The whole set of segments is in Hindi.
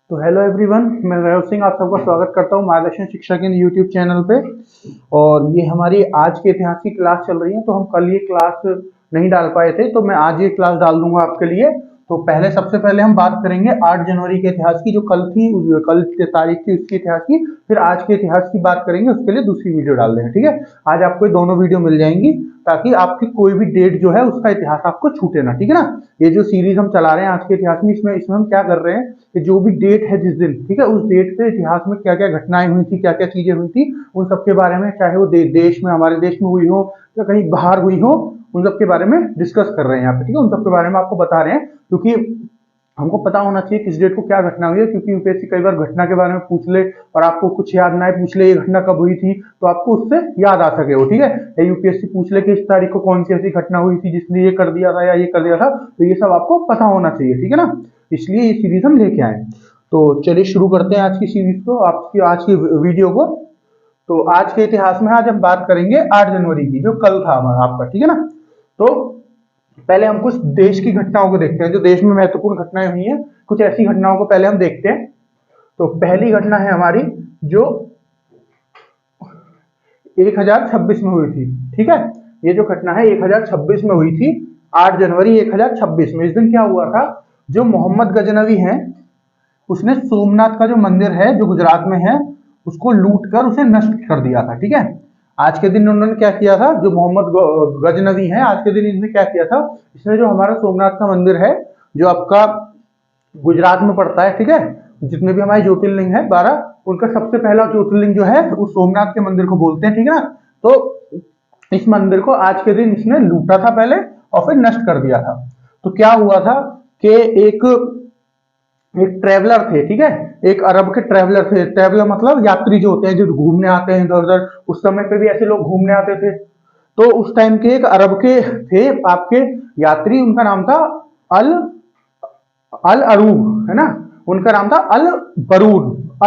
तो हेलो एवरीवन, मैं वैभव सिंह आप सबका स्वागत करता हूँ मार्गदर्शन शिक्षा केंद्र यूट्यूब चैनल पे। और ये हमारी आज के इतिहास की क्लास चल रही है, तो हम कल ये क्लास नहीं डाल पाए थे, तो मैं आज ये क्लास डाल दूंगा आपके लिए। तो सबसे पहले हम बात करेंगे 8 जनवरी के इतिहास की, जो कल थी, कल की तारीख थी उसकी इतिहास की। फिर आज के इतिहास की बात करेंगे, उसके लिए दूसरी वीडियो डाल देंगे, ठीक है। आज आपको ये दोनों वीडियो मिल जाएंगी, ताकि आपकी कोई भी डेट जो है उसका इतिहास आपको छूटे ना, ठीक है ना। ये जो सीरीज हम चला रहे हैं आज के इतिहास में, इसमें हम क्या कर रहे हैं कि जो भी डेट है जिस दिन, ठीक है, उस डेट पे इतिहास में क्या क्या घटनाएं हुई थी, क्या क्या चीजें हुई थी, उन सब के बारे में, चाहे वो देश में, हमारे देश में हुई हो या कहीं बाहर हुई हो, उन सब के बारे में डिस्कस कर रहे हैं यहाँ पे, ठीक है। उन सब के बारे में आपको बता रहे हैं, क्योंकि हमको पता होना चाहिए किस डेट को क्या घटना हुई है, क्योंकि यूपीएससी कई बार घटना के बारे में पूछ ले और आपको कुछ याद ना आए, पूछ ले ये घटना कब हुई थी, तो आपको उससे याद आ सके वो, ठीक है। या यूपीएससी पूछ ले कि इस तारीख को कौन सी ऐसी घटना हुई थी जिसने ये कर दिया था या ये कर दिया था, तो ये सब आपको पता होना चाहिए, ठीक है ना। इसलिए ये सीरीज हम लेके आए। तो चलिए शुरू करते हैं आज की सीरीज को, आपकी आज की वीडियो को। तो आज के इतिहास में आज हम बात करेंगे 8 जनवरी की, जो कल था आपका, ठीक है ना। तो पहले हम कुछ देश की घटनाओं को देखते हैं, जो देश में महत्वपूर्ण घटनाएं हुई हैं, कुछ ऐसी घटनाओं को पहले हम देखते हैं। तो पहली घटना है हमारी, जो 1026 में हुई थी, ठीक है। ये जो घटना है 1026 में हुई थी, 8 जनवरी 1026 में। इस दिन क्या हुआ था, जो मोहम्मद गजनवी है, उसने सोमनाथ का जो मंदिर है जो गुजरात में है, उसको लूट कर उसे नष्ट कर दिया था, ठीक है। आज के दिन उन्होंने क्या किया था, जो मोहम्मद गजनवी है, आज के दिन इसने क्या किया था, इसने जो हमारा सोमनाथ का मंदिर है, जो आपका गुजरात में पड़ता है, ठीक है, जितने भी हमारे ज्योतिर्लिंग है 12, उनका सबसे पहला ज्योतिर्लिंग जो है वो सोमनाथ के मंदिर को बोलते हैं, ठीक है ना। तो इस मंदिर को आज के दिन इसने लूटा था पहले और फिर नष्ट कर दिया था। तो क्या हुआ था कि एक ट्रेवलर थे, ठीक है, एक अरब के ट्रेवलर थे। ट्रेवलर मतलब यात्री जो होते हैं, जो घूमने आते हैं इधर उधर, उस समय पे भी ऐसे लोग घूमने आते थे। तो उस टाइम के एक अरब के थे आपके यात्री, उनका नाम था अल अल अरूब, है ना। उनका नाम था अल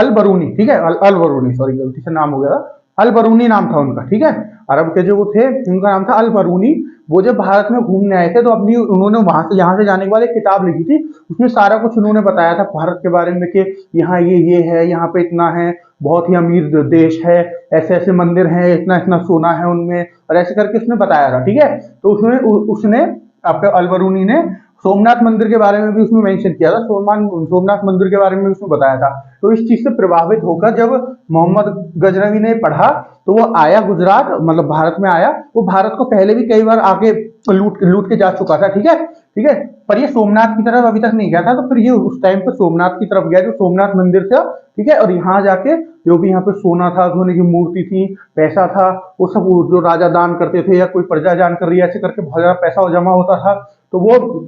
बरूनी, ठीक है, अल बरूनी, सॉरी गलती से नाम हो गया था, अल बरूनी नाम था उनका, ठीक है। अरब के जो वो थे, उनका नाम था अल बरूनी। वो जब भारत में घूमने आए थे, तो अपनी उन्होंने वहां से, यहाँ से जाने के बाद एक किताब लिखी थी, उसमें सारा कुछ उन्होंने बताया था भारत के बारे में, कि यहाँ ये है, यहाँ पे इतना है, बहुत ही अमीर देश है, ऐसे ऐसे मंदिर हैं, इतना इतना सोना है उनमें, और ऐसे करके उसने बताया था, ठीक है। तो उसमें उसने आपके अलबरूनी ने सोमनाथ मंदिर के बारे में भी उसमें मेंशन किया था, सोमनाथ मंदिर के बारे में उसने बताया था। तो इस चीज से प्रभावित होकर जब मोहम्मद गजनवी ने पढ़ा, तो वो आया गुजरात, मतलब भारत में आया। वो भारत को पहले भी कई बार आके लूट लूट के जा चुका था, ठीक है, ठीक है। पर ये सोमनाथ की तरफ अभी तक नहीं गया था, तो फिर ये उस टाइम पे सोमनाथ की तरफ गया, जो सोमनाथ मंदिर था, ठीक है। और यहाँ जाके जो भी यहाँ पे सोना था, सोने की मूर्ति थी, पैसा था, वो सब जो राजा दान करते थे या कोई प्रजा दान कर रही है, ऐसे करके बहुत ज्यादा पैसा जमा होता था। तो वो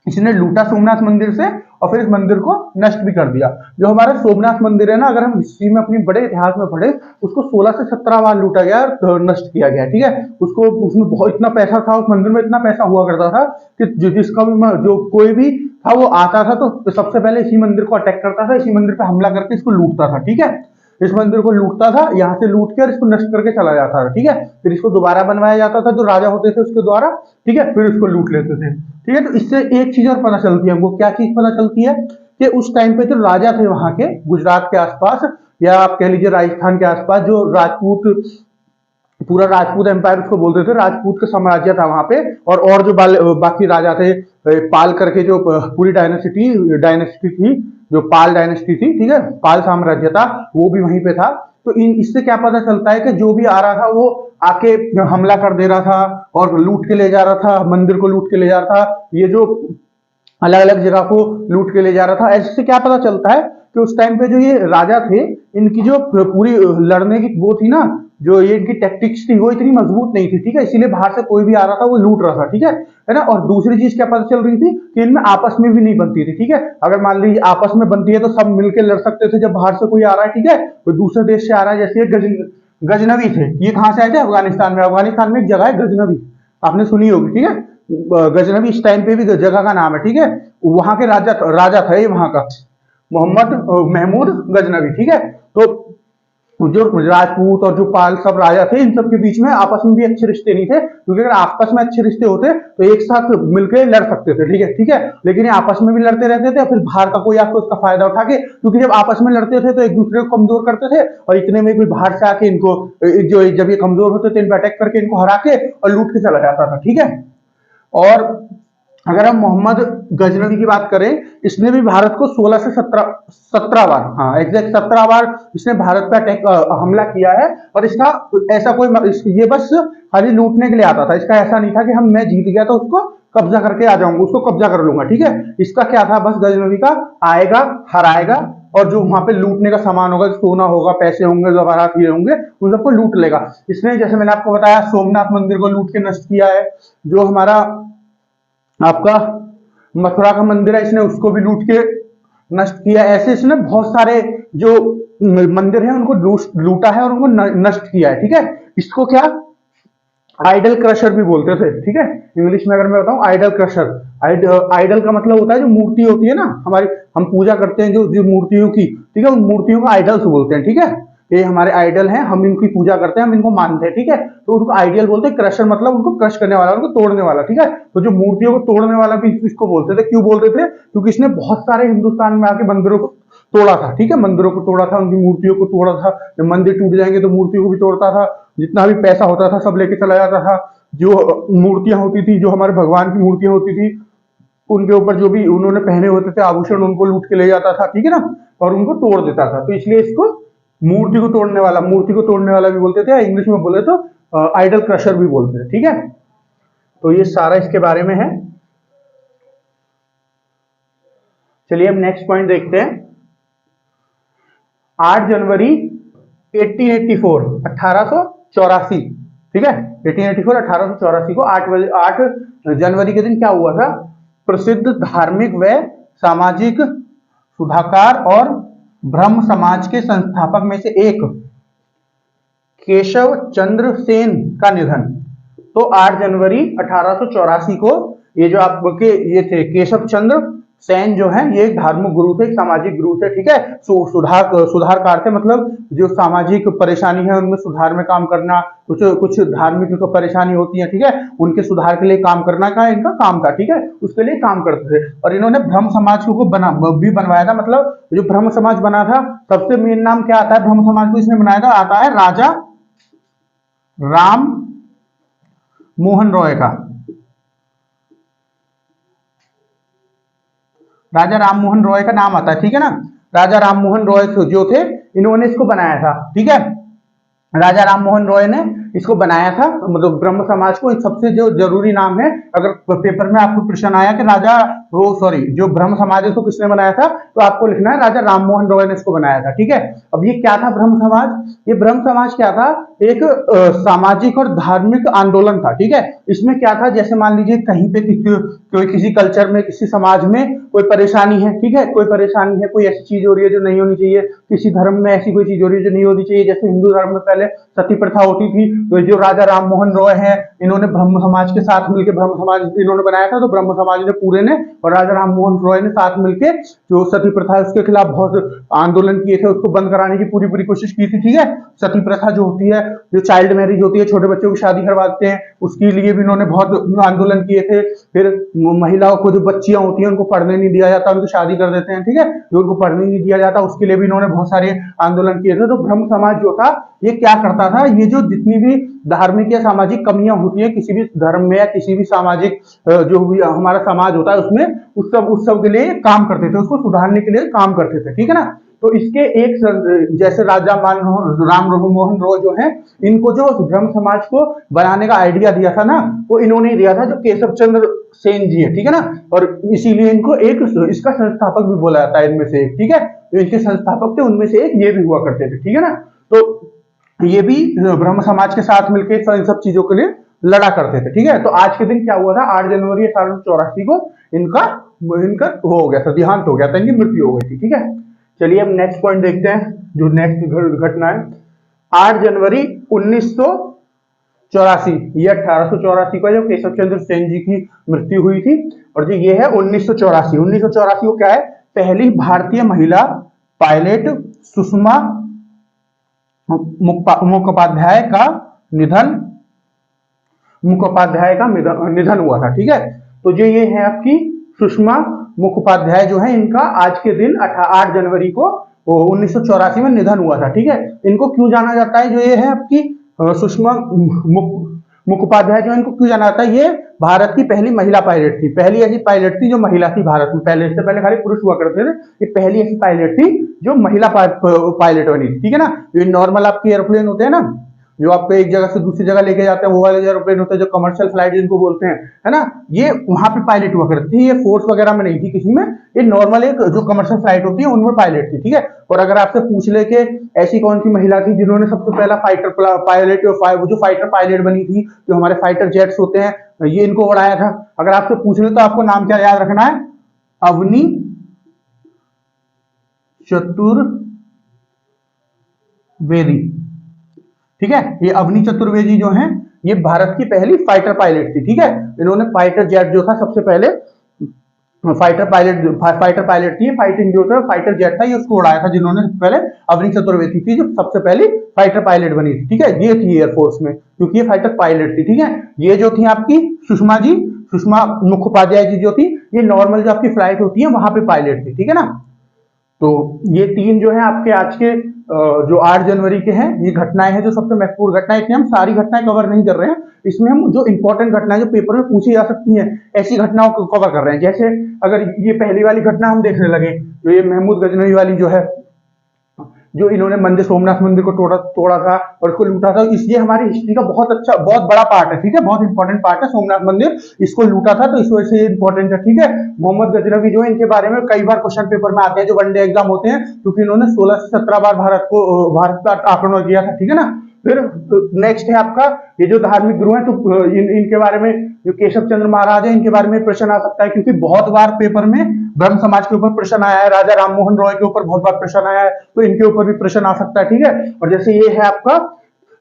इसने लूटा सोमनाथ मंदिर से, और फिर इस मंदिर को नष्ट भी कर दिया। जो हमारा सोमनाथ मंदिर है ना, अगर हम हिस्ट्री में अपनी बड़े इतिहास में पढ़े, उसको 16 से 17 बार लूटा गया, नष्ट किया गया, ठीक है। उसको, उसमें बहुत इतना पैसा था, उस मंदिर में इतना पैसा हुआ करता था कि जिसका भी, जो कोई भी था वो आता था, तो सबसे पहले इसी मंदिर को अटैक करता था, इसी मंदिर पे हमला करके इसको लूटता था, ठीक है। इस मंदिर को लूटता था, यहाँ से लूट के और इसको नष्ट करके चला जाता था, ठीक है। फिर इसको दोबारा बनवाया जाता था, जो राजा होते थे उसके द्वारा, ठीक है, फिर इसको लूट लेते थे, ठीक है। तो इससे एक चीज और पता चलती है हमको, क्या चीज पता चलती है, कि उस टाइम पे जो राजा थे वहां के गुजरात के आसपास, या आप कह लीजिए राजस्थान के आसपास, जो राजपूत, पूरा राजपूत एम्पायर उसको बोलते थे, राजपूत का साम्राज्य था वहां पे। और जो बाकी राजा थे, पाल करके जो पूरी डायनेस्टी थी, जो पाल डायनेस्टी थी, ठीक है, पाल साम्राज्य था, वो भी वहीं पे था। तो इससे क्या पता चलता है कि जो भी आ रहा था वो आके हमला कर दे रहा था और लूट के ले जा रहा था, मंदिर को लूट के ले जा रहा था, ये जो अलग अलग जगह को लूट के ले जा रहा था। ऐसे क्या पता चलता है कि उस टाइम पे जो ये राजा थे, इनकी जो पूरी लड़ने की वो थी ना, जो ये इनकी टैक्टिक्स थी, वो इतनी मजबूत नहीं थी, ठीक है। इसीलिए बाहर से कोई भी आ रहा था वो लूट रहा था, ठीक है ना। और दूसरी चीज क्या पता चल रही थी, कि इनमें आपस में भी नहीं बनती थी, ठीक है। अगर मान लीजिए आपस में बनती है तो सब मिलकर लड़ सकते थे, जब बाहर से कोई आ रहा है, ठीक है, तो दूसरे देश से आ रहा है, जैसे गजनवी थे, ये कहां से आए थे, अफगानिस्तान में एक जगह है गजनवी, आपने सुनी होगी, ठीक है। गजनवी इस टाइम पे भी जगह का नाम है, ठीक है। वहां के राजा था ये, वहां का मोहम्मद महमूद गजनवी, ठीक है। तो जो राजपूत और जो पाल सब राजा थे, इन सब के बीच में आपस में भी अच्छे रिश्ते नहीं थे, क्योंकि अगर आपस में अच्छे रिश्ते होते तो एक साथ मिलकर लड़ सकते थे, ठीक है ठीक है। लेकिन ये आपस में भी लड़ते रहते थे, फिर बाहर का कोई आके उसका फायदा उठा के, क्योंकि जब आपस में लड़ते थे तो एक दूसरे को कमजोर करते थे, और इतने में कोई बाहर से आके इनको, जो जब ये कमजोर होते थे, इन पर अटैक करके इनको हरा के और लूट के चला जाता था, ठीक है। और अगर हम मोहम्मद गजनवी की बात करें, इसने भी भारत को 16 से 17 बार, हाँ एग्जैक्ट 17 बार इसने भारत पे अटैक हमला किया है। और इसका ऐसा कोई ये बस खाली लूटने के लिए आता था, इसका ऐसा नहीं था कि हम मैं जीत गया तो उसको कब्जा करके आ जाऊंगा, उसको कब्जा कर लूंगा, ठीक है। इसका क्या था, बस गजनवी का आएगा, हराएगा, और जो वहां पे लूटने का सामान होगा, सोना होगा, पैसे होंगे, जवाहरात हीरे होंगे, उन सबको लूट लेगा। इसने जैसे मैंने आपको बताया सोमनाथ मंदिर को लूट के नष्ट किया है, जो हमारा आपका मथुरा का मंदिर है, इसने उसको भी लूट के नष्ट किया। ऐसे इसने बहुत सारे जो मंदिर है उनको लूटा है और उनको नष्ट किया है, ठीक है। इसको क्या आइडल क्रशर भी बोलते थे, ठीक है। इंग्लिश में अगर मैं बताऊं आइडल क्रशर, आइडल का मतलब होता है जो मूर्ति होती है ना हमारी, हम पूजा करते हैं जो मूर्तियों की, ठीक है, उन मूर्तियों को आइडल्स बोलते हैं, ठीक है। ये हमारे आइडल हैं, हम इनकी पूजा करते हैं, हम इनको मानते हैं, ठीक है। तो उनको आइडियल बोलते हैं, क्रशर मतलब उनको क्रश करने वाला, उनको तोड़ने वाला, ठीक है। तो जो मूर्तियों को तोड़ने वाला भी इसको बोलते थे। क्यों बोलते थे, क्योंकि इसने बहुत सारे हिंदुस्तान में आके मंदिरों को तोड़ा था, ठीक है, मंदिरों को तोड़ा था, उनकी मूर्तियों को तोड़ा था। जब मंदिर टूट जाएंगे तो मूर्तियों को भी तोड़ता था, जितना भी पैसा होता था सब लेके चला जाता था। जो मूर्तियां होती थी, जो हमारे भगवान की मूर्तियां होती थी, उनके ऊपर जो भी उन्होंने पहने होते थे आभूषण, उनको लूट के ले जाता था, ठीक है ना, और उनको तोड़ देता था। तो इसलिए इसको मूर्ति को तोड़ने वाला, मूर्ति को तोड़ने वाला भी बोलते थे, इंग्लिश में बोले तो आइडल क्रशर भी बोलते थे, ठीक है। तो ये सारा इसके बारे में है। चलिए अब नेक्स्ट पॉइंट देखते हैं। 8 जनवरी 1884 1884, ठीक है, 1884 1884 को 8 जनवरी के दिन क्या हुआ था, प्रसिद्ध धार्मिक व सामाजिक सुधाकर और ब्रह्म समाज के संस्थापक में से एक केशव चंद्र सेन का निधन। तो 8 जनवरी 1884 को ये जो आपके ये थे केशव चंद्र सेन जो है, ये एक धार्मिक गुरु थे, एक सामाजिक गुरु थे, ठीक है। सुधारकार थे, मतलब जो सामाजिक परेशानी है उनमें सुधार में काम करना, कुछ कुछ धार्मिक परेशानी होती है, ठीक है, उनके सुधार के लिए काम करना का इनका काम था, ठीक है, उसके लिए काम करते थे। और इन्होंने ब्रह्म समाज को भी बनवाया था, मतलब जो ब्रह्म समाज बना था, सबसे मेन नाम क्या आता है ब्रह्म समाज को इसने बनाया था, आता है राजा राम मोहन रॉय का। राजा राम मोहन रॉय का नाम आता है, ठीक है ना। राजा राम मोहन रॉय जो थे, इन्होंने इसको बनाया था, ठीक है। राजा राम मोहन रॉय ने इसको बनाया था, मतलब ब्रह्म समाज को। सबसे जो जरूरी नाम है, अगर पेपर में आपको प्रश्न आया कि जो ब्रह्म समाज है उसको किसने बनाया था, तो आपको लिखना है राजा राम मोहन रॉय ने इसको बनाया था, ठीक है। अब ये क्या था ब्रह्म समाज, ये ब्रह्म समाज क्या था, एक सामाजिक और धार्मिक आंदोलन था, ठीक है। इसमें क्या था, जैसे मान लीजिए कहीं पे कोई किसी कल्चर में, किसी समाज में कोई परेशानी है, ठीक है, कोई परेशानी है, कोई ऐसी चीज हो रही है जो नहीं होनी चाहिए, किसी धर्म में ऐसी कोई चीज हो रही है जो नहीं होनी चाहिए, जैसे हिंदू धर्म में पहले सती प्रथा होती थी, तो जो राजा राम मोहन रॉय हैं, इन्होंने ब्रह्म समाज के साथ मिलकर ब्रह्म समाज इन्होंने बनाया था। तो ब्रह्म समाज ने पूरे ने और राजा राम मोहन रॉय ने साथ मिलकर जो सती प्रथा है उसके खिलाफ बहुत आंदोलन किए थे, उसको बंद कराने की पूरी पूरी कोशिश की थी, ठीक है। सती प्रथा जो होती है, जो चाइल्ड मैरिज होती है, छोटे बच्चों की शादी करवाते हैं, उसके लिए भी इन्होंने बहुत आंदोलन किए थे। फिर महिलाओं को, जो बच्चियां होती हैं, उनको पढ़ने नहीं दिया जाता, उनको शादी कर देते हैं, ठीक है, जो उनको पढ़ने नहीं दिया जाता, उसके लिए भी इन्होंने बहुत सारे आंदोलन किए थे। तो ब्रह्म समाज जो था ये क्या करता था, ये जो जितनी भी धार्मिक या सामाजिक कमियां होती है किसी भी धर्म में या किसी भी सामाजिक जो भी हमारा समाज होता है उसमें, उस सब के लिए काम करते थे, उसको सुधारने के लिए काम करते थे, ठीक है ना। तो इसके एक जैसे राजा राम मोहन रॉय जो है, इनको जो ब्रह्म समाज को बनाने का आइडिया दिया था ना, वो इन्होंने दिया था, जो केशव चंद्र सेन जी है, ठीक है ना। और इसीलिए इनको एक इसका संस्थापक भी बोला जाता है इनमें से एक, ठीक है। तो इनके संस्थापक थे, उनमें से एक ये भी हुआ करते थे, ठीक है ना। तो ये भी ब्रह्म समाज के साथ मिलकर इन सब चीजों के लिए लड़ा करते थे, ठीक है। तो आज के दिन क्या हुआ था, 8 जनवरी 1884 को इनका इनका हो गया था, देहांत हो गया था, इनकी मृत्यु हो गई थी, ठीक है। चलिए अब नेक्स्ट पॉइंट देखते हैं, जो नेक्स्ट घटना है 8 जनवरी 1984, ये 1884 को जो केशव चंद्र सेन जी की मृत्यु हुई थी। और जो ये है 1984 को क्या है, पहली भारतीय महिला पायलट सुषमा मुखोपाध्याय का निधन मुखोपाध्याय का निधन हुआ था। ठीक है, तो जो ये है आपकी सुषमा मुखोपाध्याय जो है, इनका आज के दिन 8 जनवरी को 1984 में निधन हुआ था। ठीक है, इनको क्यों जाना जाता है, जो ये है आपकी सुषमा मुखोपाध्याय जो है, इनको क्यों जाना जाता है, ये भारत की पहली महिला पायलट थी, पहली ऐसी पायलट थी जो महिला थी भारत में। पहले, इससे पहले खाली पुरुष हुआ करते थे, ये पहली ऐसी पायलट थी जो महिला पायलट बनी थी। ठीक है ना, ये नॉर्मल आपके एयरप्लेन होते हैं ना, जो आपको एक जगह से दूसरी जगह लेके जाते हैं, वो वाले एयरप्लेन होते हैं जो कमर्शियल फ्लाइट जिनको बोलते हैं, है ना, ये वहां पे पायलट हुआ करती थी। ये फोर्स वगैरह में नहीं थी किसी में, ये नॉर्मल एक जो कमर्शियल फ्लाइट होती है उनमें पायलट थी। ठीक है, और अगर आपसे पूछ ले कि ऐसी कौन सी महिला थी जिन्होंने सबसे पहला फाइटर पायलट, जो फाइटर पायलट बनी थी, जो हमारे फाइटर जेट्स होते हैं, ये इनको उड़ाया था, अगर आपसे पूछ ले तो आपको नाम क्या याद रखना है, अवनी चतुर्वेदी। ठीक है, ये अवनी चतुर्वेदी जो है, ये भारत की पहली फाइटर पायलट थी। ठीक है, इन्होंने फाइटर जेट जो था सबसे पहले फाइटर पायलट थी, फाइटिंग जो था फाइटर जेट था, ये उसको उड़ाया था जिन्होंने सबसे पहले, अवनी चतुर्वेदी थी जो सबसे पहली फाइटर पायलट बनी थी। ठीक है, ये थी एयरफोर्स में, क्योंकि ये फाइटर पायलट थी। ठीक है, ये जो थी आपकी सुषमा मुखोपाध्याय जी जो थी, ये नॉर्मल जो आपकी फ्लाइट होती है वहां पे पायलट थी। ठीक है ना, तो ये तीन जो है आपके आज के जो 8 जनवरी के हैं, ये घटनाएं हैं जो सबसे महत्वपूर्ण घटनाएं। इसमें हम सारी घटनाएं कवर नहीं कर रहे हैं, इसमें हम जो इंपॉर्टेंट घटनाएं जो पेपर में पूछी जा सकती हैं ऐसी घटनाओं को कवर कर रहे हैं। जैसे अगर ये पहली वाली घटना हम देखने लगे, जो ये महमूद गजनवी वाली जो है, जो इन्होंने मंदिर, सोमनाथ मंदिर को तोड़ा था और उसको लूटा था, इसलिए हमारी हिस्ट्री का बहुत बड़ा पार्ट है। ठीक है, बहुत इंपॉर्टेंट पार्ट है, सोमनाथ मंदिर इसको लूटा था तो इस वजह से ये इंपॉर्टेंट है। ठीक है, मोहम्मद गजनवी जो है, इनके बारे में कई बार क्वेश्चन पेपर में आते हैं जो वनडे एग्जाम होते हैं, क्योंकि इन्होंने 16 से 17 बार भारत का आक्रमण किया था। ठीक है ना, फिर नेक्स्ट है आपका ये जो धार्मिक गुरु है, तो इनके बारे में जो केशव चंद्र महाराज है, इनके बारे में प्रश्न आ सकता है, क्योंकि बहुत बार पेपर में ब्रह्म समाज के ऊपर प्रश्न आया है, राजा राम मोहन रॉय के ऊपर बहुत बार प्रश्न आया है, तो इनके ऊपर भी प्रश्न आ सकता है। ठीक है, और जैसे ये है आपका,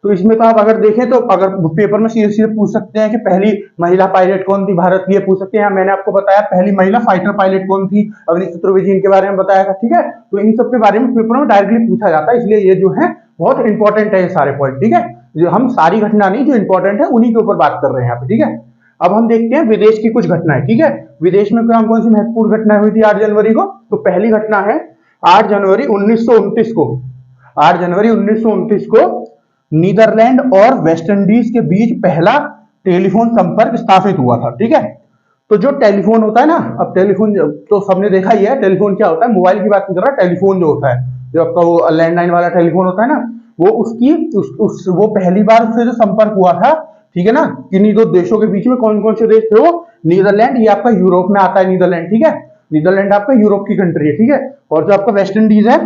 तो इसमें तो आप अगर देखें तो अगर पेपर में सीधे सीधे पूछ सकते हैं कि पहली महिला पायलट कौन थी भारत की, ये पूछ सकते हैं। मैंने आपको बताया पहली महिला फाइटर पायलट कौन थी, अवनी चतुर्वेदी, इनके बारे में बताया था। ठीक है, तो इन सब के बारे में पेपर में डायरेक्टली पूछा जाता है, इसलिए ये जो है बहुत इंपॉर्टेंट है ये सारे पॉइंट। ठीक है, जो हम सारी घटना नहीं, जो इंपॉर्टेंट है उन्हीं के ऊपर बात कर रहे हैं यहाँ पे। ठीक है, अब हम देखते हैं विदेश की कुछ घटनाएं। ठीक है, विदेश में कौन कौन सी महत्वपूर्ण घटनाएं हुई थी 8 जनवरी को, तो पहली घटना है 8 जनवरी 1929 को, 8 जनवरी 1929 को नीदरलैंड और वेस्ट इंडीज के बीच पहला टेलीफोन संपर्क स्थापित हुआ था। ठीक है, तो जो टेलीफोन होता है ना, अब टेलीफोन तो सबने देखा ही है, टेलीफोन क्या होता है, मोबाइल की बात नहीं कर रहा, टेलीफोन जो होता है, जो आपका वो लैंडलाइन वाला टेलीफोन होता है ना, वो वो पहली बार उससे जो संपर्क हुआ था, ठीक है ना, किन्हीं दो देशों के बीच में, कौन कौन से देश थे वो, नीदरलैंड, ये आपका यूरोप में आता है नीदरलैंड। ठीक है, नीदरलैंड आपका यूरोप की कंट्री है। ठीक है, और जो आपका वेस्ट इंडीज है,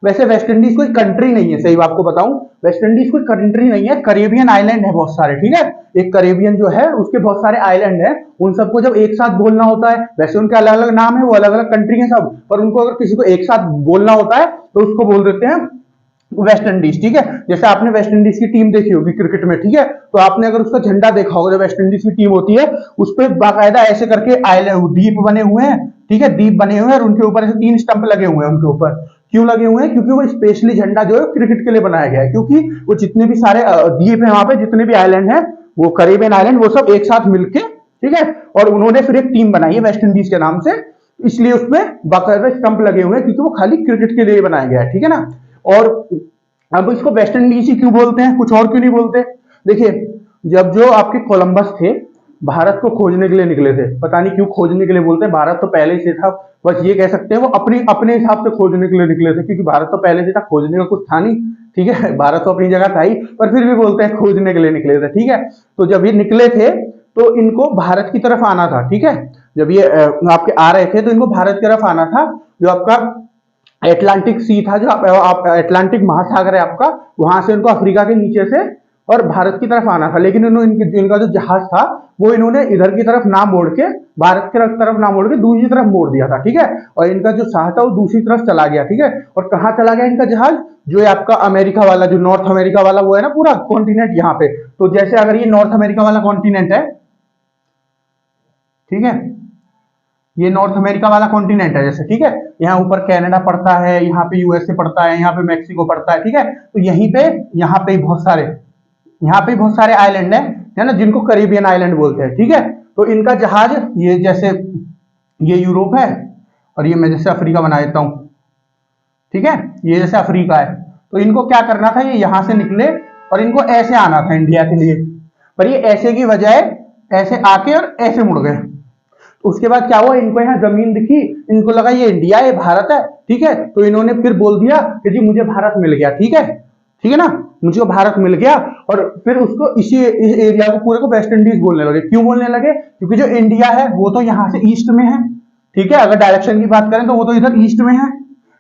वैसे वेस्ट इंडीज कोई कंट्री नहीं है, सही आपको बताऊं, वेस्ट इंडीज कोई कंट्री नहीं है, करेबियन आइलैंड है बहुत सारे। ठीक है, एक करेबियन जो है उसके बहुत सारे आइलैंड है, उन सबको जब एक साथ बोलना होता है, वैसे उनके अलग अलग नाम है, वो अलग अलग कंट्री है सब, पर उनको अगर किसी को एक साथ बोलना होता है तो उसको बोल देते हैं वेस्ट इंडीज। ठीक है, जैसे आपने वेस्ट इंडीज की टीम देखी होगी क्रिकेट में, ठीक है, तो आपने अगर उसका झंडा देखा होगा, जो वेस्ट इंडीज की टीम होती है उस पर बाकायदा ऐसे करके आइलैंड द्वीप बने हुए हैं। ठीक है, द्वीप बने हुए हैं और उनके ऊपर ऐसे 3 स्टंप लगे हुए हैं उनके ऊपर। क्यों लगे हुए हैं, क्योंकि वो स्पेशली झंडा जो है क्रिकेट के लिए बनाया गया है, क्योंकि वो जितने भी सारे द्वीप है वहां पे, जितने भी आइलैंड है, वो करेबियन आइलैंड, वो सब एक साथ मिलके, ठीक है, और उन्होंने फिर एक टीम बनाई है वेस्ट इंडीज के नाम से, इसलिए उसमें बाकायदा स्टंप लगे हुए हैं, क्योंकि वो खाली क्रिकेट के लिए बनाया गया है। ठीक है ना, और अब इसको वेस्ट इंडीज ही क्यों बोलते हैं, कुछ और क्यों नहीं बोलते। देखिए, जब जो आपके कोलंबस थे भारत को खोजने के लिए निकले थे, पता नहीं क्यों खोजने के लिए बोलते हैं, भारत तो पहले से था, बस ये कह सकते हैं वो अपने हिसाब से खोजने के लिए निकले थे, क्योंकि भारत तो पहले से था, खोजने का कुछ था नहीं। ठीक है, भारत तो अपनी जगह था ही, पर फिर भी बोलते हैं खोजने के लिए निकले थे। ठीक है, तो जब ये निकले थे तो इनको भारत की तरफ आना था। ठीक है, जब ये आपके आ रहे थे तो इनको भारत की तरफ आना था, जो आपका एटलांटिक सी था, जो आप एटलांटिक महासागर है आपका, वहां से इनको अफ्रीका के नीचे से और भारत की तरफ आना था, लेकिन इनका जो जहाज था वो इन्होंने इधर की तरफ ना मोड़ के, भारत की तरफ ना मोड़ के दूसरी तरफ मोड़ दिया था। ठीक है, और इनका जो जहाज था वो दूसरी तरफ चला गया। ठीक है, और कहाँ चला गया इनका जहाज, जो है आपका अमेरिका वाला, जो नॉर्थ अमेरिका वाला वो है ना पूरा कॉन्टिनेंट यहाँ पे, तो जैसे अगर ये नॉर्थ अमेरिका वाला कॉन्टिनेंट है, ठीक है, ये नॉर्थ अमेरिका वाला कॉन्टिनेंट है जैसे, ठीक है। यहाँ ऊपर कनाडा पड़ता है, यहाँ पे यूएसए पड़ता है, यहाँ पे मैक्सिको पड़ता है, ठीक है। तो यहीं पे यहाँ पे बहुत सारे, यहाँ पे बहुत सारे आइलैंड है ना, जिनको कैरिबियन आइलैंड बोलते हैं, ठीक है। तो इनका जहाज ये जैसे ये यूरोप है और ये मैं जैसे अफ्रीका बना देता हूं, ठीक है। ये जैसे अफ्रीका है, तो इनको क्या करना था, ये यहां से निकले और इनको ऐसे आना था इंडिया के लिए, पर ये ऐसे की बजाय ऐसे आके और ऐसे मुड़ गए। तो उसके बाद क्या हुआ, इनको यहाँ जमीन दिखी, इनको लगा ये इंडिया है, भारत है, ठीक है। तो इन्होंने फिर बोल दिया कि जी मुझे भारत मिल गया, ठीक है, ठीक है ना, मुझे भारत मिल गया। और फिर उसको इस एरिया को पूरे को वेस्ट इंडीज बोलने लगे। क्यों बोलने लगे, क्योंकि जो इंडिया है वो तो यहाँ से ईस्ट में है, ठीक है। अगर डायरेक्शन की बात करें तो वो तो इधर ईस्ट में है,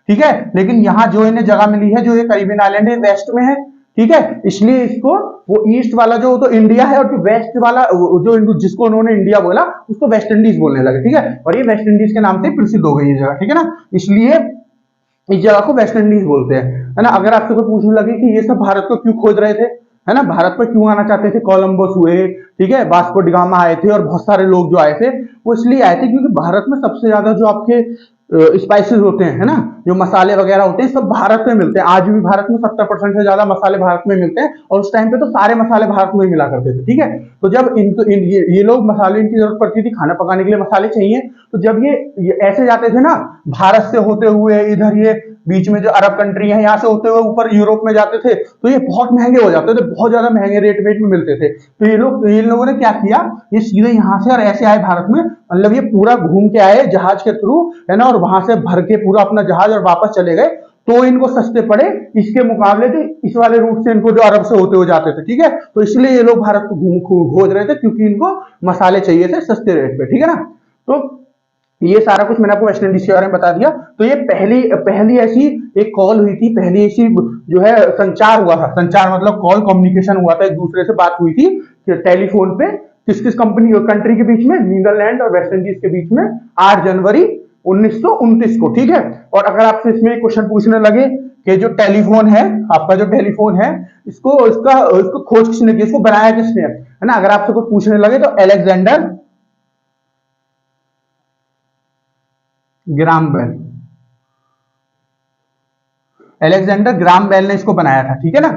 ठीक है। लेकिन यहाँ जो इन्हें जगह मिली है, जो ये कैरिबियन आइलैंड है, वेस्ट में है, ठीक है। इसलिए इसको वो ईस्ट वाला जो तो इंडिया है, और जो वेस्ट वाला जो जिसको उन्होंने इंडिया बोला उसको वेस्ट इंडीज बोलने लगे, ठीक है। और ये वेस्ट इंडीज के नाम से प्रसिद्ध हो गई ये जगह, ठीक है ना। इसलिए इस जगह को वेस्ट इंडीज बोलते हैं, है ना। अगर आपसे कोई पूछने लगे कि ये सब भारत को क्यों खोज रहे थे, है ना, भारत पर क्यों आना चाहते थे, कोलंबस हुए, ठीक है, वास्को डी गामा आए थे, और बहुत सारे लोग जो आए थे वो इसलिए आए थे क्योंकि भारत में सबसे ज्यादा जो आपके स्पाइसेस होते हैं, है ना, जो मसाले वगैरह होते हैं, सब भारत में मिलते हैं। आज भी भारत में 70% से ज्यादा मसाले भारत में मिलते हैं, और उस टाइम पे तो सारे मसाले भारत में मिला करते थे, ठीक है। तो जब ये लोग मसाले, इनकी जरूरत पड़ती थी, खाना पकाने के लिए मसाले चाहिए, तो जब ये ऐसे जाते थे ना, भारत से होते हुए इधर ये बीच में जो अरब कंट्री है, यहाँ से होते हुए ऊपर यूरोप में जाते थे, तो ये बहुत महंगे हो जाते थे, बहुत ज्यादा महंगे रेट में मिलते थे। तो इन लोगों ने क्या किया, ये सीधे यहाँ से और ऐसे आए भारत में, मतलब ये पूरा घूम के आए जहाज के थ्रू, है ना, और वहां से भर के पूरा अपना जहाज और वापस चले गए। तो इनको सस्ते पड़े इसके मुकाबले, तो इस वाले रूट से इनको जो अरब से होते हुए जाते थे, ठीक है। तो इसलिए ये लोग भारत को खोज रहे थे, क्योंकि इनको मसाले चाहिए थे सस्ते रेट पे, ठीक है ना। तो ये सारा कुछ मैंने आपको वेस्ट इंडीज के बारे में बता दिया। तो ये पहली ऐसी एक कॉल हुई थी, पहली ऐसी जो है संचार हुआ था, संचार मतलब कॉल, कम्युनिकेशन हुआ था, एक दूसरे से बात हुई थी टेलीफोन पे, किस किस कंट्री के बीच में, नीदरलैंड और वेस्ट इंडीज के बीच में, 8 जनवरी 1929 को, ठीक है। और अगर आपसे इसमें क्वेश्चन पूछने लगे कि जो टेलीफोन है, आपका जो टेलीफोन है, इसको खोज किसने की, इसको बनाया किसने, है ना, अगर आपसे कोई पूछने लगे तो Alexander Graham Bell, Alexander Graham Bell ने इसको बनाया था, ठीक है ना।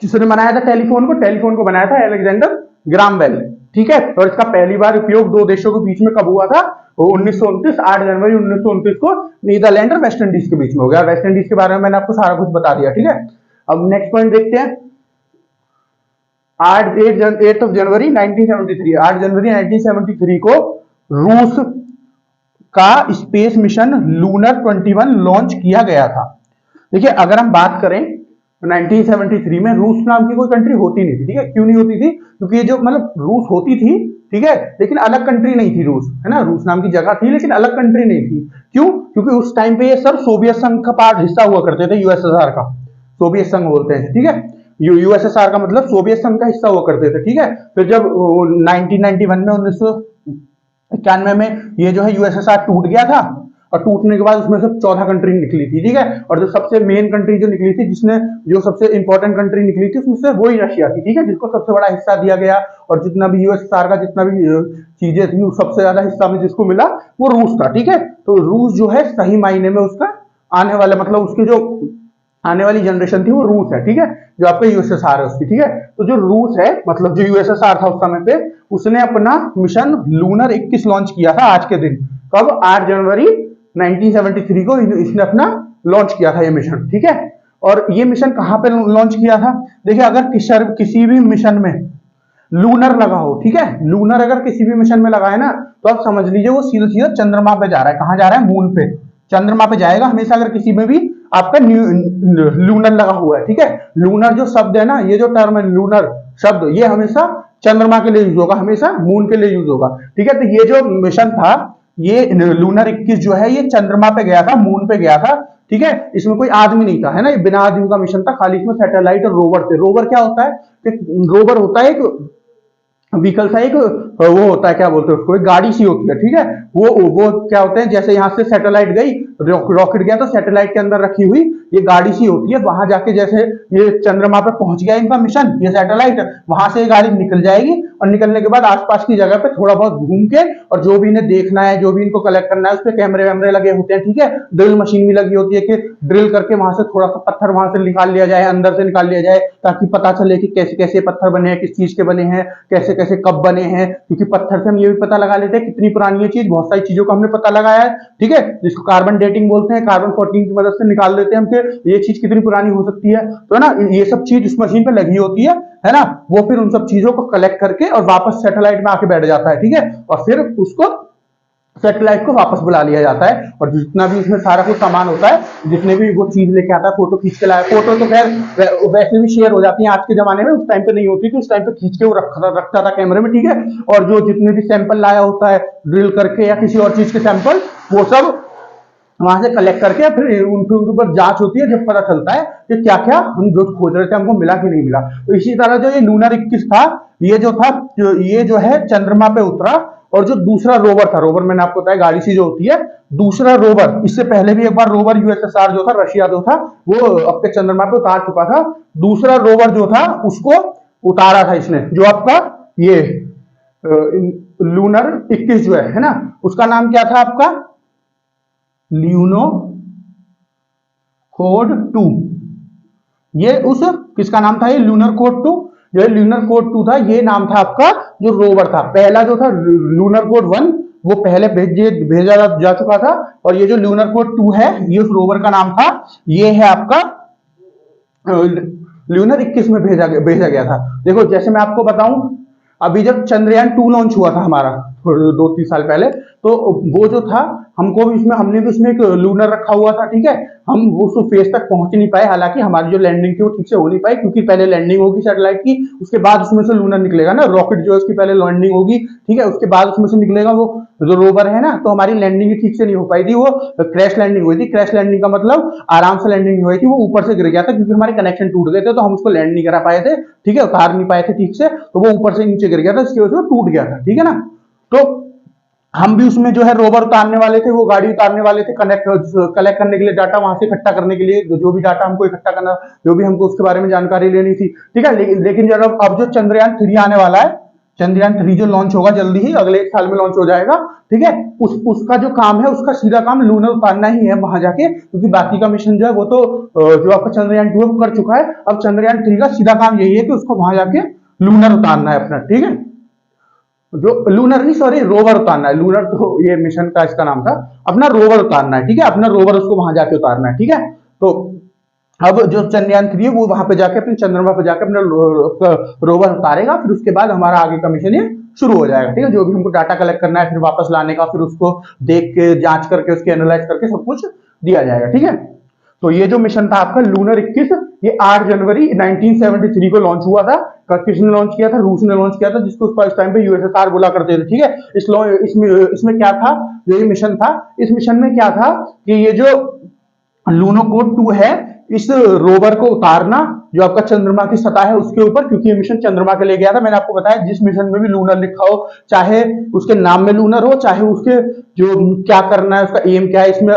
किसने बनाया था टेलीफोन को बनाया था अलेक्जेंडर ग्राम बेल ने, ठीक है। और इसका पहली बार उपयोग दो देशों के बीच में कब हुआ था, 1929, 8 जनवरी 1929 को नीदरलैंड और वेस्ट इंडीज के बीच में हो गया। वेस्ट इंडीज के बारे में मैंने आपको सारा कुछ बता दिया, ठीक है। अब नेक्स्ट पॉइंट देखते हैं, 8 जनवरी 1973, 8 जनवरी 1973 को रूस का स्पेस मिशन लूनर 21 लॉन्च किया गया था। देखिए अगर हम बात करें 1973 में रूस नाम की कोई कंट्री होती नहीं थी, ठीक है। क्यों नहीं होती थी, क्योंकि ये जो मतलब रूस होती थी, ठीक है, लेकिन अलग कंट्री नहीं थी रूस, है ना। रूस नाम की जगह थी लेकिन अलग कंट्री नहीं थी। क्यों, क्योंकि उस टाइम पे ये सब सोवियत संघ का पार्ट हिस्सा हुआ करते थे, यूएसएसआर का, सोवियत संघ बोलते हैं, ठीक है। यूएसएसआर का मतलब सोवियत संघ का हिस्सा हुआ करते थे, ठीक है। फिर जब 1991 में 1991 में ये जो है यूएसएसआर टूट गया था, और टूटने के बाद उसमें से 14 कंट्री निकली थी, ठीक है। और जो सबसे मेन कंट्री जो निकली थी, जिसने जो सबसे इंपॉर्टेंट कंट्री निकली थी, उसमें से वही रशिया थी, ठीक है, जिसको सबसे बड़ा हिस्सा दिया गया। और जितना भी यूएसएसआर का जितना भी चीजें थी, सबसे ज्यादा हिस्सा में जिसको मिला वो रूस था, ठीक है। तो रूस जो है सही मायने में उसका आने वाला मतलब उसकी जो आने वाली जनरेशन थी वो रूस है, ठीक है, जो आपका यूएसएसआर है उसकी, ठीक है। तो जो रूस है मतलब जो यूएसएसआर था उस समय पे, उसने अपना मिशन लूनर 21 लॉन्च किया था आज के दिन। कब, 8 जनवरी 1973 को इसने अपना लॉन्च किया था ये मिशन, ठीक है। और ये मिशन कहां पे लॉन्च किया था, देखिए अगर किसी भी मिशन में लूनर लगा हो, ठीक है, लूनर अगर किसी भी मिशन में लगा है ना, तो आप समझ लीजिए वो सीधा सीधा चंद्रमा पे जा रहा है। कहां जा रहा है, मून पे, चंद्रमा पे जाएगा हमेशा, अगर किसी में भी आपका लूनर लगा हुआ है, ठीक है। लूनर जो शब्द है ना, ये जो टर्म है लूनर शब्द, ये हमेशा चंद्रमा के लिए यूज होगा, हमेशा मून के लिए यूज होगा, ठीक है। तो ये जो मिशन था, ये लूनर 21 जो है, ये चंद्रमा पे गया था, मून पे गया था, ठीक है। इसमें कोई आदमी नहीं था, है ना, ये बिना आदमी का मिशन था, खाली इसमें सैटेलाइट और रोवर थे। रोवर क्या होता है, रोवर होता है एक व्हीकल सा, एक वो होता है, क्या बोलते हैं उसको, एक गाड़ी सी होती है, ठीक है। वो क्या होते हैं, जैसे यहाँ से सैटेलाइट गई, रॉकेट गया तो सैटेलाइट के अंदर रखी हुई ये गाड़ी सी होती है, वहां जाके जैसे ये चंद्रमा पे पहुंच गया इनका मिशन, ये सैटेलाइट, वहां से ये गाड़ी निकल जाएगी और निकलने के बाद आसपास की जगह पे थोड़ा बहुत घूम के, और जो भी इन्हें देखना है, जो भी इनको कलेक्ट करना है, उस पर कैमरे वैमरे लगे होते हैं, ठीक है। ड्रिल मशीन भी लगी होती है कि ड्रिल करके वहां से थोड़ा सा पत्थर वहां से निकाल लिया जाए, अंदर से निकाल लिया जाए, ताकि पता चले कि कैसे कैसे पत्थर बने हैं, किस चीज के बने हैं, कैसे कैसे कब बने हैं, क्योंकि पत्थर से हम ये भी पता लगा लेते हैं कितनी पुरानी है चीज, बहुत सारी चीजों को हमने पता लगाया है, ठीक है, जिसको कार्बन डेटिंग बोलते हैं, कार्बन 14 की मदद से निकाल लेते हैं हम कि ये चीज कितनी पुरानी हो सकती है। तो है ना, ये सब चीज इस मशीन पे लगी होती है ना, वो फिर उन सब चीजों को कलेक्ट करके और वापस सैटेलाइट में आके बैठ जाता है, ठीक है, और फिर उसको सैटेलाइट को वापस बुला लिया जाता है, और जितना भी इसमें सारा कुछ सामान होता है, जितने भी वो चीज लेके आता है, फोटो खींच के लाया, फोटो तो खैर वैसे भी शेयर हो जाती है आज के जमाने में, उस टाइम पे नहीं होती थी, उस टाइम पे खींच के वो रखता था कैमरे में, ठीक है, और जो जितने भी सैंपल लाया होता है ड्रिल करके या किसी और चीज के सैंपल, वो सब वहां से कलेक्ट करके फिर उनके ऊपर जांच होती है, जब पता चलता है कि क्या क्या हम जो खोज रहे थे हमको मिला कि नहीं मिला। तो इसी तरह जो ये लूनर 21 था, ये जो था, ये जो है चंद्रमा पे उतरा, और जो दूसरा रोवर था, रोवर मैंने आपको बताया गाड़ी सी जो होती है, दूसरा रोवर, इससे पहले भी एक बार रोवर यूएसएसआर जो था, रशिया जो था, वो अपने चंद्रमा पे उतार चुका था, दूसरा रोवर जो था उसको उतारा था इसने, जो आपका ये लूनर 21 जो है ना, उसका नाम क्या था आपका, ल्यूनो कोड 2, ये उस किसका नाम था, ये लूनर कोड 2, जो है लूनर कोड 2 था, ये नाम था आपका जो रोवर था। पहला जो था लूनर कोड 1, वो पहले भेजा जा चुका था, और ये जो लूनर कोड 2 है, ये उस रोवर का नाम था, ये है आपका लूनर 21 में भेजा गया था। देखो जैसे मैं आपको बताऊं, अभी जब चंद्रयान 2 लॉन्च हुआ था हमारा 2-3 साल पहले, तो वो जो था, हमको भी इसमें, हमने भी उसमें एक लूनर रखा हुआ था, ठीक है, हम वो फेस तक पहुंच नहीं पाए, हालांकि हमारी जो लैंडिंग थी वो ठीक से हो नहीं पाई, क्योंकि पहले लैंडिंग होगी सैटेलाइट की, उसके बाद उसमें से लूनर निकलेगा ना, रॉकेट जो है उसकी पहले लैंडिंग होगी, ठीक है, उसके बाद उसमें से निकलेगा वो जो रोवर है ना, तो हमारी लैंडिंग ठीक से नहीं हो पाई थी, वो क्रैश लैंडिंग हुई थी। क्रैश लैंडिंग का मतलब आराम से लैंडिंग नहीं हुई थी, वो ऊपर से गिर गया था, क्योंकि हमारे कनेक्शन टूट गए थे, तो हम उसको लैंड नहीं करा पाए थे, ठीक है, उतार नहीं पाए थे ठीक से, तो वो ऊपर से नीचे गिर गया था, इसकी वजह से टूट गया था, ठीक है ना। तो हम भी उसमें जो है रोवर उतारने वाले थे, वो गाड़ी उतारने वाले थे, कलेक्ट करने के लिए डाटा, वहां से इकट्ठा करने के लिए, जो भी डाटा हमको इकट्ठा करना, जो भी हमको उसके बारे में जानकारी लेनी थी, ठीक है। लेकिन जब अब जो चंद्रयान 3 आने वाला है, चंद्रयान 3 जो लॉन्च होगा जल्दी ही, अगले 1 साल में लॉन्च हो जाएगा, ठीक है, उसका जो काम है, उसका सीधा काम लूनर उतारना ही है वहां जाके, क्योंकि बाकी का मिशन जो है वो तो जो आपका चंद्रयान 2 है वो कर चुका है, अब चंद्रयान 3 का सीधा काम यही है कि उसको वहां जाके लूनर उतारना है अपना, ठीक है, जो लूनर नहीं, सॉरी, रोवर उतारना है, लूनर तो ये मिशन का इसका नाम था, अपना रोवर उतारना है, ठीक है, अपना रोवर उसको वहां जाके उतारना है, ठीक है। तो अब जो चंद्रयान 3 है वो वहां पे जाके अपने चंद्रमा पे जाके अपना रोवर उतारेगा, फिर उसके बाद हमारा आगे का मिशन ये शुरू हो जाएगा, ठीक है, जो भी हमको डाटा कलेक्ट करना है, फिर वापस लाने का, फिर उसको देख के जांच करके उसके एनालाइज करके सब कुछ दिया जाएगा, ठीक है। तो ये जो मिशन था आपका लूनर 21, ये 8 जनवरी 1973 को लॉन्च हुआ था। किसने लॉन्च किया था, रूस ने लॉन्च किया था, जिसको उस टाइम पे यूएसएसआर बोला करते थे, ठीक है। इसमें क्या था, जो ये मिशन था, इस मिशन में क्या था कि ये जो लूनोकोड 2 है, इस रोवर को उतारना जो आपका चंद्रमा की सतह है उसके ऊपर, क्योंकि ये मिशन चंद्रमा के लिए गया था। मैंने आपको बताया जिस मिशन में भी लूनर लिखा हो, चाहे उसके नाम में लूनर हो, चाहे उसके जो क्या करना है, उसका एम क्या है, इसमें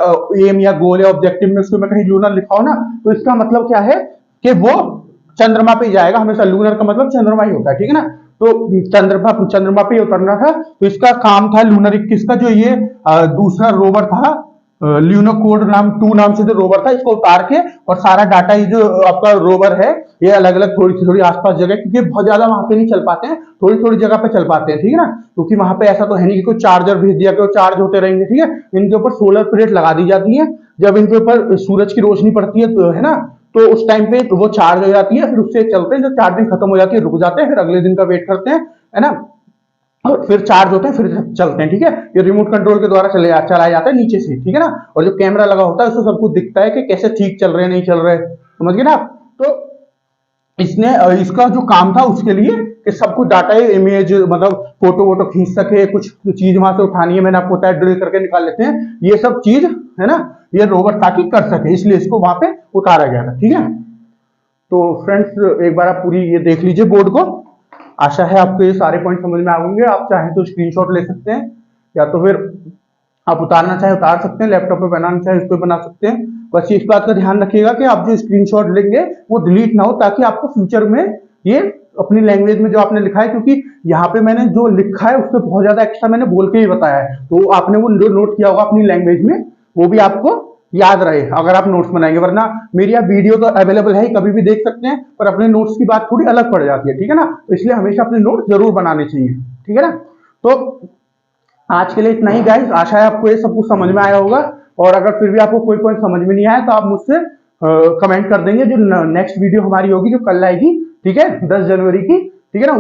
एम या गोल या ऑब्जेक्टिव में उसके में कहीं लूनर लिखा हो ना, तो इसका मतलब क्या है कि वो चंद्रमा पे ही जाएगा हमेशा। लूनर का मतलब चंद्रमा ही होता है, ठीक है ना। तो चंद्रमा पे उतरना था, तो इसका काम था लूनर 21 का, जो ये दूसरा रोवर था, ल्यूनोकोड 2 नाम से जो रोवर था, इसको उतार के और सारा डाटा, ये जो आपका रोवर है, ये अलग अलग थोड़ी आसपास जगह, क्योंकि बहुत ज्यादा वहां पे नहीं चल पाते हैं, थोड़ी जगह पे चल पाते हैं, ठीक है ना, क्योंकि वहां पे ऐसा तो है नहीं कि कोई चार्जर भेज दिया कि वो चार्ज होते रहेंगे, ठीक है। इनके ऊपर सोलर प्लेट लगा दी जाती है, जब इनके ऊपर सूरज की रोशनी पड़ती है तो, है ना, तो उस टाइम पे वो चार्ज हो जाती है, फिर उससे चलते हैं, जब चार्जिंग खत्म हो जाती है रुक जाते हैं, फिर अगले दिन का वेट करते हैं, है ना, और फिर चार्ज होते हैं, फिर चलते हैं, ठीक है। ये रिमोट कंट्रोल के द्वारा चलाया जाता है नीचे से, ठीक है ना। और जो कैमरा लगा होता है उसको सब कुछ दिखता है कि कैसे ठीक चल रहे हैं, नहीं चल रहे, समझ गए ना आप। तो इसने इसका जो काम था उसके लिए कि सब कुछ डाटा, इमेज, मतलब फोटो वोटो खींच सके, कुछ चीज वहां से उठानी है, मैंने आपको बताया ड्रिल करके निकाल लेते हैं, ये सब चीज, है ना, ये रोवर ताकि कर सके, इसलिए इसको वहां पे उतारा गया था, ठीक है। तो फ्रेंड्स एक बार आप पूरी ये देख लीजिए बोर्ड को, आशा है आपको ये सारे पॉइंट समझ में आ होंगे। आप चाहें तो स्क्रीनशॉट ले सकते हैं, या तो फिर आप उतारना चाहे उतार सकते हैं, लैपटॉप पे बनाना चाहे उस पर बना सकते हैं। बस इस बात का ध्यान रखिएगा कि आप जो स्क्रीनशॉट लेंगे वो डिलीट ना हो, ताकि आपको फ्यूचर में ये अपनी लैंग्वेज में जो आपने लिखा है, क्योंकि यहाँ पे मैंने जो लिखा है उससे बहुत ज्यादा एक्स्ट्रा मैंने बोल के ही बताया है, तो आपने वो जो नोट किया होगा अपनी लैंग्वेज में वो भी आपको याद रहे अगर आप नोट्स बनाएंगे। वरना मेरी आप वीडियो तो अवेलेबल है ही, कभी भी देख सकते हैं, पर अपने नोट्स की बात थोड़ी अलग पड़ जाती है, ठीक है ना। तो इसलिए हमेशा अपने नोट्स जरूर बनाने चाहिए, ठीक है ना। तो आज के लिए इतना ही गाइस, आशा है आपको ये सब कुछ समझ में आया होगा। और अगर फिर भी आपको कोई पॉइंट समझ में नहीं आया तो आप मुझसे कमेंट कर देंगे, जो नेक्स्ट वीडियो हमारी होगी जो कल आएगी, ठीक है, 10 जनवरी की, ठीक है ना,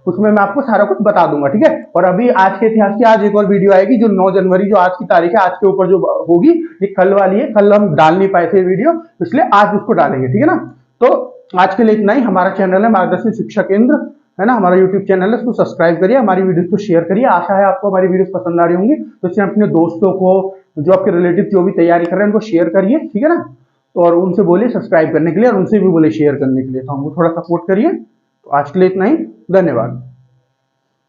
उसमें मैं आपको सारा कुछ बता दूंगा, ठीक है। और अभी आज के इतिहास की आज एक और वीडियो आएगी जो 9 जनवरी, जो आज की तारीख है, आज के ऊपर जो होगी, ये कल वाली है। कल हम डाल नहीं पाए थे वीडियो, इसलिए आज उसको डालेंगे, ठीक है ना। तो आज के लिए इतना ही। हमारा चैनल है मार्गदर्शन शिक्षा केंद्र, है ना, हमारा यूट्यूब चैनल है, उसको सब्सक्राइब करिए, हमारी वीडियोस को शेयर करिए। आशा है आपको हमारी वीडियोस पसंद आ रही होंगी, तो इससे अपने दोस्तों को, जो आपके रिलेटिव जो भी तैयारी कर रहे हैं, उनको शेयर करिए, ठीक है ना। तो और उनसे बोलिए सब्सक्राइब करने के लिए, और उनसे भी बोलिए शेयर करने के लिए, तो हमको थोड़ा सपोर्ट करिए। तो आज के लिए इतना ही, धन्यवाद।